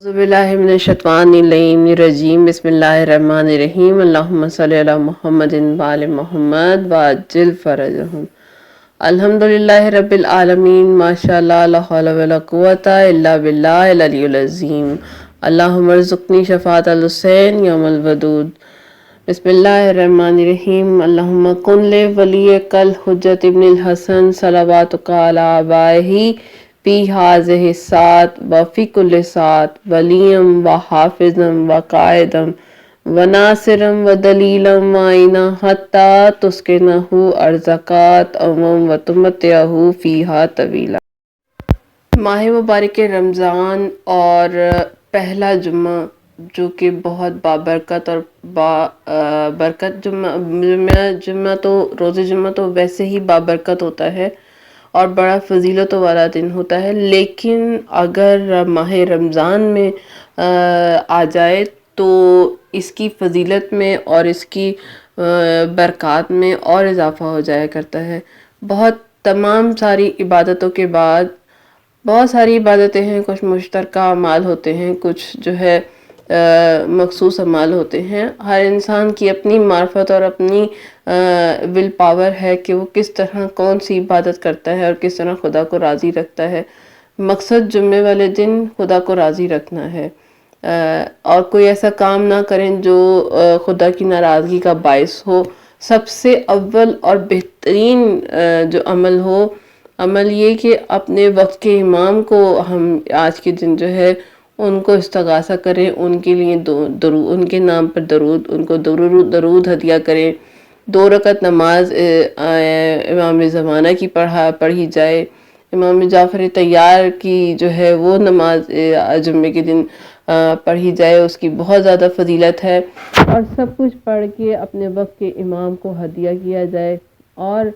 اعوذ باللہ من الشیطان الرجیم بسم اللہ الرحمن الرحیم اللہم صلی علی محمد وآل محمد وعجل فرجہم الحمدللہ رب العالمین ماشاءاللہ لا حول ولا قوة الا باللہ العلی العظیم اللہم ارزقنی شفاعت الحسین یوم الودود بسم اللہ الرحمن الرحیم اللہم کن لے ولیک الحجت ابن الحسن صلواتک علی آبائہ فی ہذہ الساعۃ وفی کل ساعۃ ولیم و حافظم و قائدم و ناصرم و دلیلم معینہ حتی تسکنہ ارزقات امم و تمتعہ فیہا طویلا۔ ماہ مبارک رمضان اور پہلا جمعہ جو کہ بہت بابرکت اور برکت جمعہ تو روز جمعہ تو ویسے ہی بابرکت ہوتا ہے اور بڑا فضیلت والا دن ہوتا ہے، لیکن اگر ماہ رمضان میں آ جائے تو اس کی فضیلت میں اور اس کی برکات میں اور اضافہ ہو جایا کرتا ہے۔ تمام ساری عبادتوں کے بعد بہت ساری عبادتیں ہیں، کچھ مشترکہ اعمال ہوتے ہیں، کچھ جو ہے مخصوص اعمال ہوتے ہیں۔ ہر انسان کی اپنی معرفت اور اپنی ول پاور ہے کہ وہ کس طرح کون سی عبادت کرتا ہے اور کس طرح خدا کو راضی رکھتا ہے۔ مقصد جمعے والے دن خدا کو راضی رکھنا ہے اور کوئی ایسا کام نہ کریں جو خدا کی ناراضگی کا باعث ہو۔ سب سے اول اور بہترین جو عمل یہ کہ اپنے وقت کے امام کو ہم آج کے دن جو ہے ان کو استغاثہ کریں، ان کے لیے ان کے نام پر درود، ان کو درود ہدیہ کریں۔ 2 رکعت نماز امام زمانہ کی پڑھی جائے، امام جعفر طیار کی جو ہے وہ نماز جمعے کے دن پڑھی جائے، اس کی بہت زیادہ فضیلت ہے۔ اور سب کچھ پڑھ کے اپنے وقت کے امام کو ہدیہ کیا جائے اور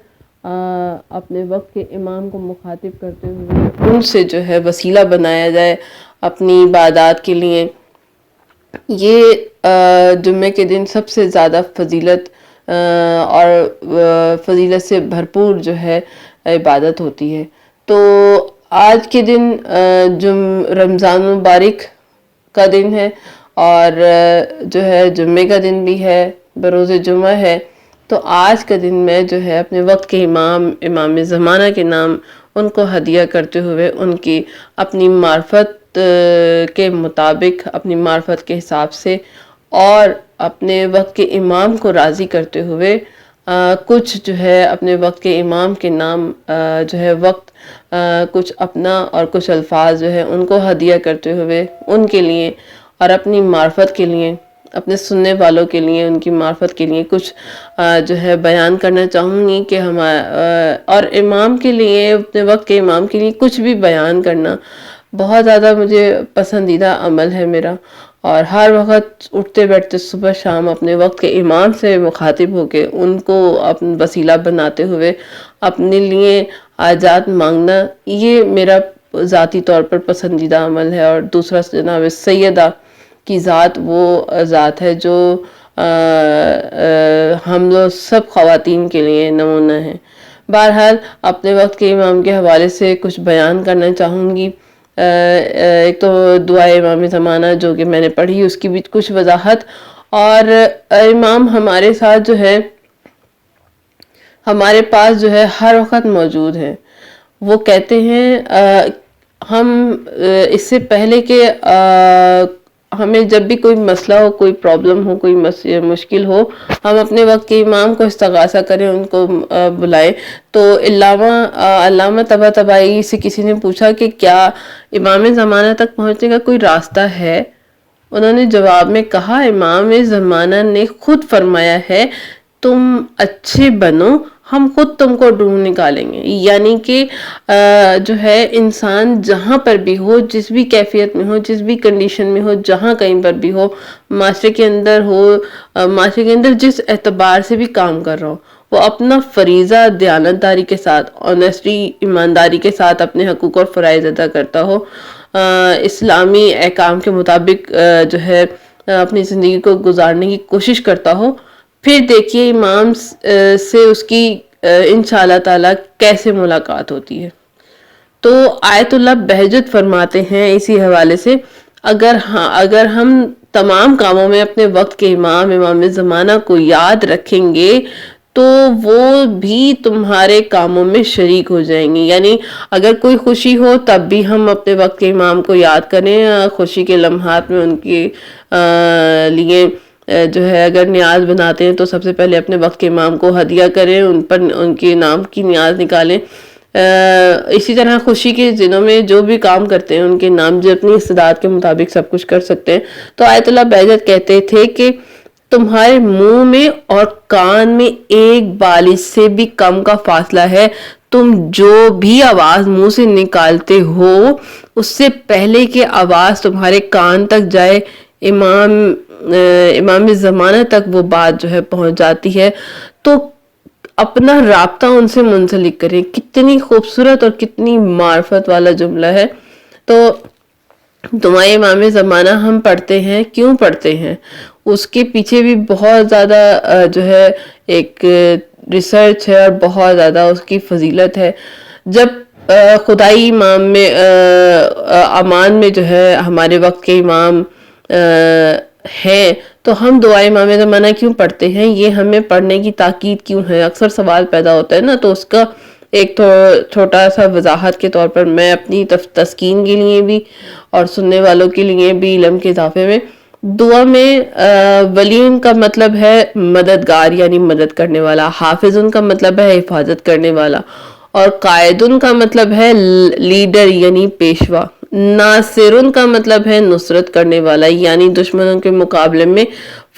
اپنے وقت کے امام کو مخاطب کرتے ہوئے ان سے جو ہے وسیلہ بنایا جائے اپنی عبادات کے لیے۔ یہ جمعے کے دن سب سے زیادہ فضیلت اور فضیلت سے بھرپور جو ہے عبادت ہوتی ہے۔ تو آج کے دن رمضان مبارک کا دن ہے اور جو ہے جمعے کا دن بھی ہے، بروز جمعہ ہے، تو آج کا دن میں جو ہے اپنے وقت کے امام زمانہ کے نام ان کو ہدیہ کرتے ہوئے ان کی اپنی معرفت کے مطابق، اپنی معرفت کے حساب سے اور اپنے وقت کے امام کو راضی کرتے ہوئے کچھ جو ہے اپنے وقت کے امام کے نام جو ہے کچھ اپنا اور کچھ الفاظ جو ہے ان کو ہدیہ کرتے ہوئے ان کے لیے اور اپنی معرفت کے لیے، اپنے سننے والوں کے لیے، ان کی معرفت کے لیے کچھ جو ہے بیان کرنا چاہوں گی کہ اور امام کے لیے، اپنے وقت کے امام کے لیے کچھ بھی بیان کرنا بہت زیادہ مجھے پسندیدہ عمل ہے میرا، اور ہر وقت اٹھتے بیٹھتے صبح شام اپنے وقت کے امام سے مخاطب ہو کے ان کو اپنا وسیلہ بناتے ہوئے اپنے لیے حاجات مانگنا، یہ میرا ذاتی طور پر پسندیدہ عمل ہے۔ اور دوسرا جناب سیدہ کی ذات وہ ذات ہے جو ہم لوگ سب خواتین کے لیے نمونہ ہے۔ بہرحال اپنے وقت کے امام کے حوالے سے کچھ بیان کرنا چاہوں گی۔ ایک تو دعائے امام زمانہ جو کہ میں نے پڑھی، اس کی بھی کچھ وضاحت، اور امام ہمارے ساتھ جو ہے ہمارے پاس جو ہے ہر وقت موجود ہے۔ وہ کہتے ہیں ہم اس سے پہلے کہ ہمیں جب بھی کوئی مسئلہ ہو، کوئی پرابلم ہو، کوئی مشکل ہو، ہم اپنے وقت کے امام کو استغاثہ کریں، ان کو بلائیں۔ تو علامہ طباطبائی سے کسی نے پوچھا کہ کیا امام زمانہ تک پہنچنے کا کوئی راستہ ہے؟ انہوں نے جواب میں کہا، امام زمانہ نے خود فرمایا ہے تم اچھے بنو، ہم خود تم کو ڈھونڈ نکالیں گے۔ یعنی کہ جو ہے انسان جہاں پر بھی ہو، جس بھی کیفیت میں ہو، جس بھی کنڈیشن میں ہو، جہاں کہیں پر بھی ہو، معاشرے کے اندر ہو، معاشرے کے اندر جس اعتبار سے بھی کام کر رہا ہو، وہ اپنا فریضہ دیانتداری کے ساتھ، آنیسٹی، ایمانداری کے ساتھ اپنے حقوق اور فرائض ادا کرتا ہو، اسلامی احکام کے مطابق جو ہے اپنی زندگی کو گزارنے کی کوشش کرتا ہو، پھر دیکھیے امام سے اس کی انشاءاللہ تعالی کیسے ملاقات ہوتی ہے۔ تو آیت اللہ بہجت فرماتے ہیں اسی حوالے سے، اگر ہم تمام کاموں میں اپنے وقت کے امام زمانہ کو یاد رکھیں گے تو وہ بھی تمہارے کاموں میں شریک ہو جائیں گے. یعنی اگر کوئی خوشی ہو تب بھی ہم اپنے وقت کے امام کو یاد کریں، خوشی کے لمحات میں ان کے لیے جو ہے اگر نیاز بناتے ہیں تو سب سے پہلے اپنے وقت کے امام کو ہدیہ کریں، ان کے نام کی نیاز نکالیں. اسی طرح خوشی کے دنوں میں جو بھی کام کرتے ہیں ان کے نام، جو اپنی استعداد کے مطابق سب کچھ کر سکتے ہیں. تو آیت اللہ بہجت کہتے تھے کہ تمہارے منہ میں اور کان میں ایک بالش سے بھی کم کا فاصلہ ہے. تم جو بھی آواز منہ سے نکالتے ہو اس سے پہلے کہ آواز تمہارے کان تک جائے امام زمانہ تک وہ بات جو ہے پہنچ جاتی ہے. تو اپنا رابطہ ان سے منسلک کریں. کتنی خوبصورت اور کتنی معرفت والا جملہ ہے. تو دعائے امام زمانہ ہم پڑھتے ہیں، کیوں پڑھتے ہیں؟ اس کے پیچھے بھی بہت زیادہ جو ہے ایک ریسرچ ہے اور بہت زیادہ اس کی فضیلت ہے. جب خدائی امان میں جو ہے ہمارے وقت کے امام ہیں تو ہم دعائے امام زمانہ کیوں پڑھتے ہیں، یہ ہمیں پڑھنے کی تاکید کیوں ہے، اکثر سوال پیدا ہوتا ہے نا. تو اس کا ایک چھوٹا سا وضاحت کے طور پر میں اپنی تسکین کے لیے بھی اور سننے والوں کے لیے بھی علم کے اضافے میں، دعا میں ولین کا مطلب ہے مددگار یعنی مدد کرنے والا، حافظن کا مطلب ہے حفاظت کرنے والا، اور قائدن کا مطلب ہے لیڈر یعنی پیشوا، ناصرن کا مطلب ہے نصرت کرنے والا یعنی دشمنوں کے مقابلے میں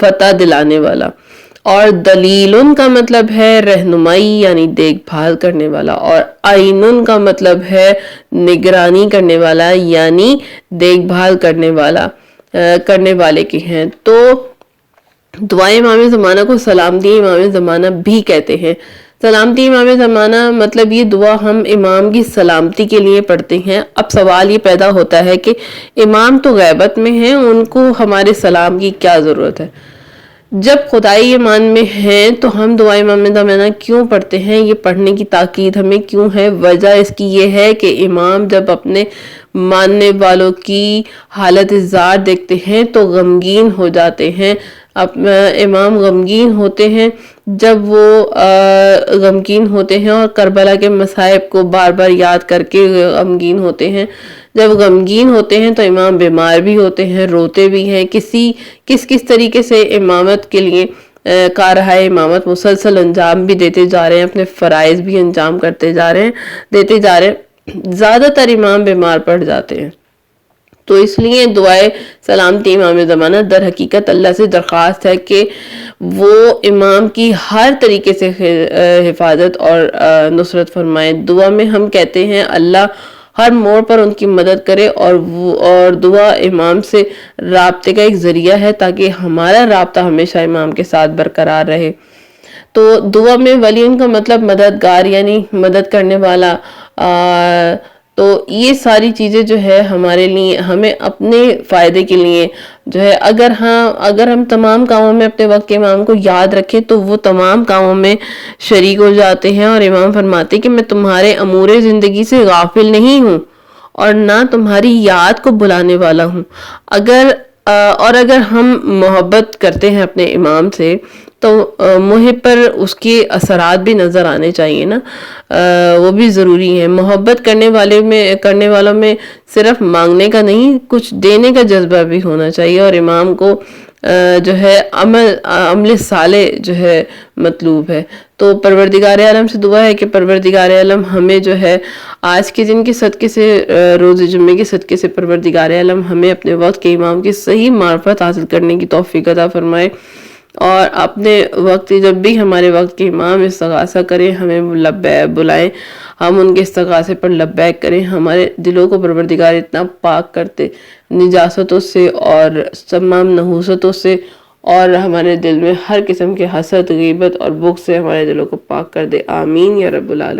فتح دلانے والا، اور دلیلن کا مطلب ہے رہنمائی یعنی دیکھ بھال کرنے والا، اور عینن کا مطلب ہے نگرانی کرنے والا یعنی دیکھ بھال کرنے والے کے ہیں. تو دعائے امام زمانہ کو سلامتی امام زمانہ بھی کہتے ہیں. سلامتی امام زمانہ مطلب یہ دعا ہم امام کی سلامتی کے لیے پڑھتے ہیں. اب سوال یہ پیدا ہوتا ہے کہ امام تو غیبت میں ہیں، ان کو ہمارے سلام کی کیا ضرورت ہے؟ جب خدائی ایمان میں ہیں تو ہم دعائے امام زمانہ کیوں پڑھتے ہیں، یہ پڑھنے کی تاکید ہمیں کیوں ہے؟ وجہ اس کی یہ ہے کہ امام جب اپنے ماننے والوں کی حالت زار دیکھتے ہیں تو غمگین ہو جاتے ہیں. امام غمگین ہوتے ہیں جب وہ غمگین ہوتے ہیں اور کربلا کے مصائب کو بار بار یاد کر کے غمگین ہوتے ہیں. جب غمگین ہوتے ہیں تو امام بیمار بھی ہوتے ہیں، روتے بھی ہیں. کس طریقے سے امامت کے لیے کارہائے امامت مسلسل انجام بھی دیتے جا رہے ہیں، اپنے فرائض بھی انجام دیتے جا رہے ہیں. زیادہ تر امام بیمار پڑ جاتے ہیں. تو اس لیے دعائے سلامتی امام زمانہ در حقیقت اللہ سے درخواست ہے کہ وہ امام کی ہر طریقے سے حفاظت اور نصرت فرمائے. دعا میں ہم کہتے ہیں اللہ ہر موڑ پر ان کی مدد کرے، اور دعا امام سے رابطے کا ایک ذریعہ ہے تاکہ ہمارا رابطہ ہمیشہ امام کے ساتھ برقرار رہے. تو دعا میں ولین کا مطلب مددگار یعنی مدد کرنے والا. تو یہ ساری چیزیں جو ہے ہمارے لیے، ہمیں اپنے فائدے کے لیے جو ہے اگر ہم تمام کاموں میں اپنے وقت کے امام کو یاد رکھیں تو وہ تمام کاموں میں شریک ہو جاتے ہیں. اور امام فرماتے کہ میں تمہارے امور زندگی سے غافل نہیں ہوں اور نہ تمہاری یاد کو بلانے والا ہوں. اگر ہم محبت کرتے ہیں اپنے امام سے تو منہ پر اس کے اثرات بھی نظر آنے چاہیے نا، وہ بھی ضروری ہے. محبت کرنے والوں میں صرف مانگنے کا نہیں، کچھ دینے کا جذبہ بھی ہونا چاہیے. اور امام کو جو ہے عمل صالح جو ہے مطلوب ہے. تو پروردگار عالم سے دعا ہے کہ پروردگار عالم ہمیں جو ہے آج کے دن کے صدقے سے، روز جمعے کے صدقے سے پروردگار عالم ہمیں اپنے وقت کے امام کی صحیح معرفت حاصل کرنے کی توفیق عطا فرمائے. اور اپنے وقت جب بھی ہمارے وقت کے امام استغاثہ کریں ہمیں بلائیں، ہم ان کے استغاثے پر لبیک کریں. ہمارے دلوں کو پروردگار اتنا پاک کرتے نجاستوں سے اور تمام نحوستوں سے، اور ہمارے دل میں ہر قسم کے حسد، غیبت اور بغض سے ہمارے دلوں کو پاک کر دے. آمین یا رب العالمین.